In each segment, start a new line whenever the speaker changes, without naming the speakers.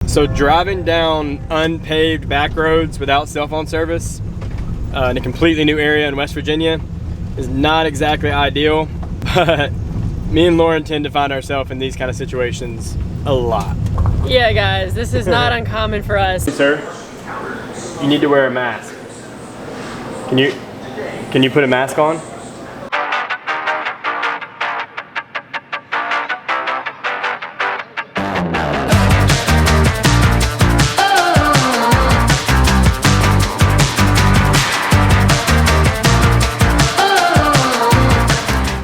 So driving down unpaved back roads without cell phone service in a completely new area in West Virginia is not exactly ideal, but me and Lauren tend to find ourselves in these kind of situations a lot.
Yeah guys, this is not uncommon for us.
Sir, you need to wear a mask. Can you put a mask on?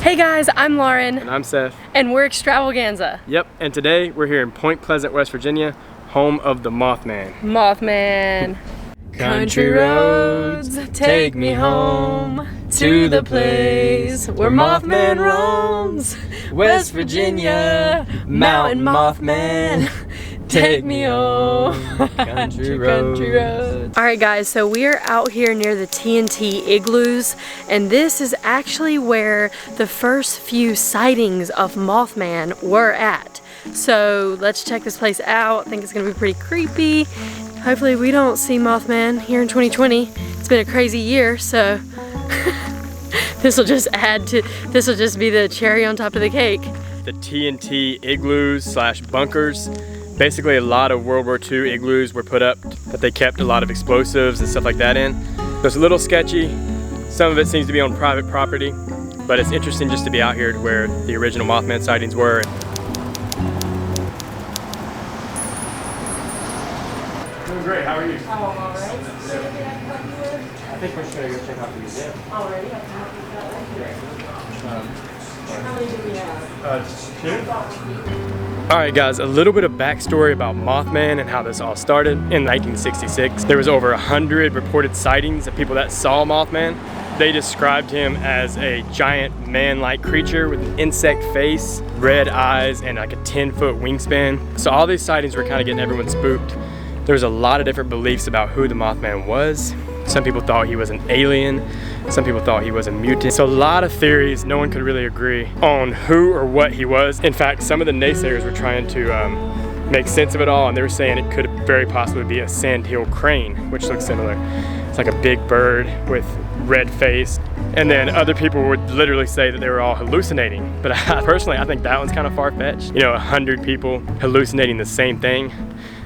Hey guys, I'm Lauren.
And I'm Seth.
And we're Extravaganza.
Yep, and today we're here in Point Pleasant, West Virginia, home of the Mothman.
Mothman. Country roads, take me home to the place where Mothman roams. West Virginia, Mountain Mothman, take me home.
Country roads.
Alright guys, so we are out here near the TNT igloos, and this is actually where the first few sightings of Mothman were at. So let's check this place out. I think it's gonna be pretty creepy. Hopefully we don't see Mothman here in 2020. It's been a crazy year, so this will just be the cherry on top of the cake.
The TNT igloos slash bunkers. Basically a lot of World War II igloos were put up that they kept a lot of explosives and stuff like that in. So it's a little sketchy. Some of it seems to be on private property, but it's interesting just to be out here to where the original Mothman sightings were. Doing great, how are you?
Oh, all right.
I think we're just gonna go check out the museum.
Already? How many do we have?
2. Alright guys, a little bit of backstory about Mothman and how this all started. In 1966, there was over 100 reported sightings of people that saw Mothman. They described him as a giant man-like creature with an insect face, red eyes, and like a 10-foot wingspan. So all these sightings were kind of getting everyone spooked. There was a lot of different beliefs about who the Mothman was. Some people thought he was an alien. Some people thought he was a mutant. So a lot of theories, no one could really agree on who or what he was. In fact, some of the naysayers were trying to make sense of it all, and they were saying it could very possibly be a sandhill crane, which looks similar. It's like a big bird with red face. And then other people would literally say that they were all hallucinating. But personally, I think that one's kind of far-fetched. You know, 100 people hallucinating the same thing.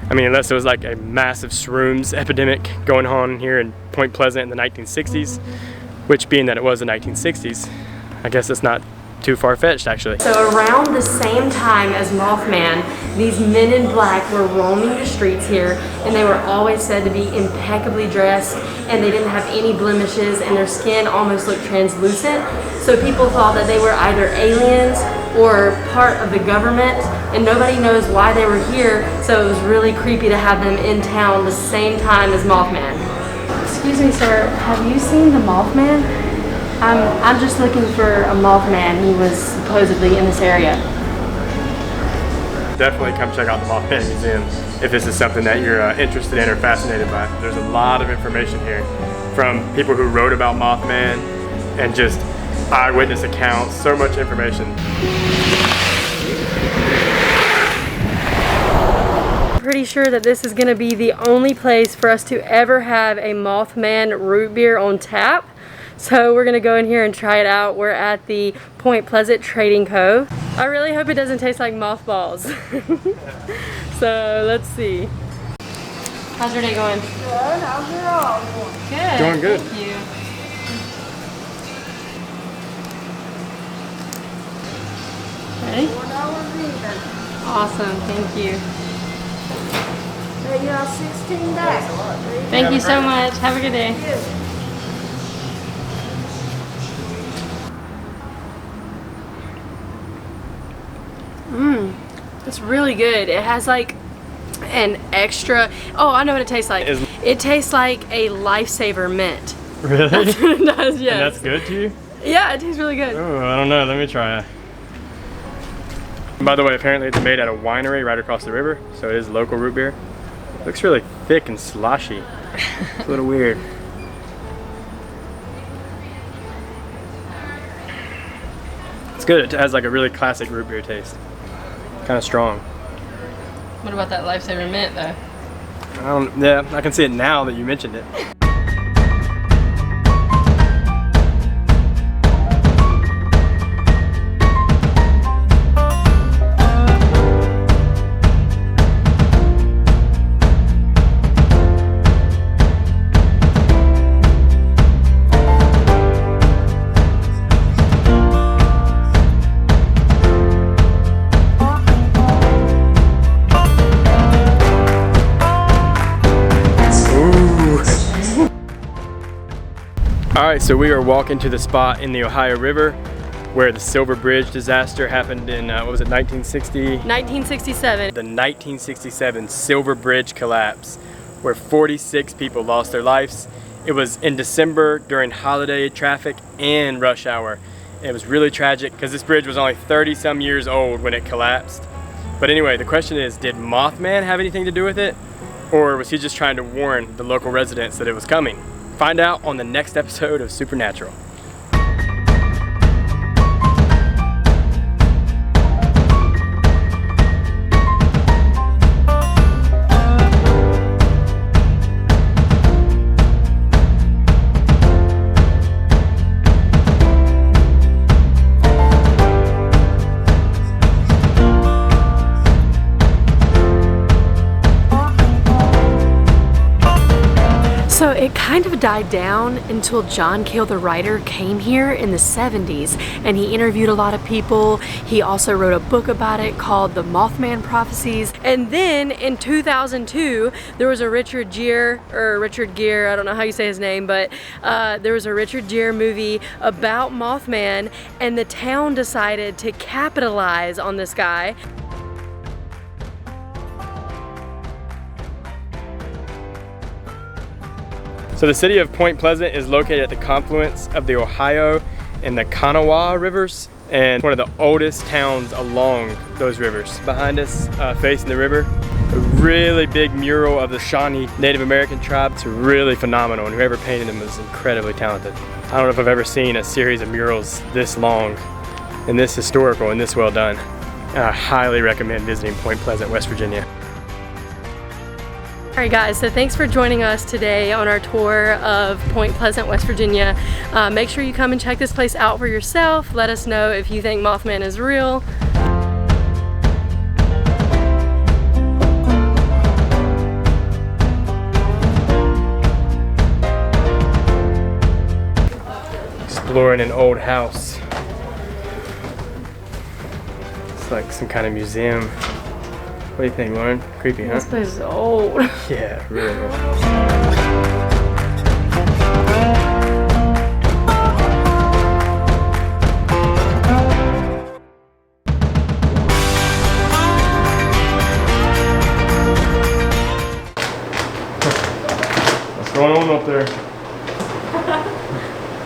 I mean, unless it was like a massive shrooms epidemic going on here in Point Pleasant in the 1960s, which being that it was the 1960s, I guess it's not too far-fetched actually.
So around the same time as Mothman, these men in black were roaming the streets here, and they were always said to be impeccably dressed, and they didn't have any blemishes, and their skin almost looked translucent. So people thought that they were either aliens or part of the government, and nobody knows why they were here, so it was really creepy to have them in town the same time as Mothman. Excuse me, sir, have you seen the Mothman? I'm just looking for a Mothman who was supposedly in this area.
Definitely come check out the Mothman Museum if this is something that you're interested in or fascinated by. There's a lot of information here from people who wrote about Mothman and just eyewitness accounts, so much information.
Pretty sure that this is going to be the only place for us to ever have a Mothman root beer on tap. So we're going to go in here and try it out. We're at the Point Pleasant Trading Co. I really hope it doesn't taste like mothballs. So let's see. How's your day going?
Good. How's your all going?
Good.
Going good.
Thank you. Ready?
$4 even.
Awesome. Thank you.
There you are, 16 bags.
Thank you so much. Have a good day. It's really good. It has like an extra, oh, I know what it tastes like. It tastes like a Lifesaver mint.
Really?
That's what it does, yes.
And that's good to you?
Yeah, it tastes really good.
Oh, I don't know. Let me try it. By the way, apparently it's made at a winery right across the river, so it is local root beer. Looks really thick and sloshy. It's a little weird. It's good. It has like a really classic root beer taste. Kind of strong.
What about that lifesaver mint though?
Yeah, I can see it now that you mentioned it. Alright, so we are walking to the spot in the Ohio River where the Silver Bridge disaster happened in, what was it, 1960?
1967.
The 1967 Silver Bridge collapse, where 46 people lost their lives. It was in December during holiday traffic and rush hour. It was really tragic because this bridge was only 30-some years old when it collapsed. But anyway, the question is, did Mothman have anything to do with it? Or was he just trying to warn the local residents that it was coming? Find out on the next episode of Supernatural.
So it kind of died down until John Cale the writer came here in the 70s and he interviewed a lot of people. He also wrote a book about it called The Mothman Prophecies. And then in 2002 there was a Richard Gere, I don't know how you say his name, but there was a Richard Gere movie about Mothman, and the town decided to capitalize on this guy.
So the city of Point Pleasant is located at the confluence of the Ohio and the Kanawha rivers, and one of the oldest towns along those rivers. Behind us, facing the river, a really big mural of the Shawnee Native American tribe. It's really phenomenal, and whoever painted them was incredibly talented. I don't know if I've ever seen a series of murals this long and this historical and this well done. I highly recommend visiting Point Pleasant, West Virginia.
Alright guys, so thanks for joining us today on our tour of Point Pleasant, West Virginia. Make sure you come and check this place out for yourself. Let us know if you think Mothman is real.
Exploring an old house. It's like some kind of museum. What do you think, Lauren? Creepy, huh?
This place is old.
Yeah, really old. What's going on up there?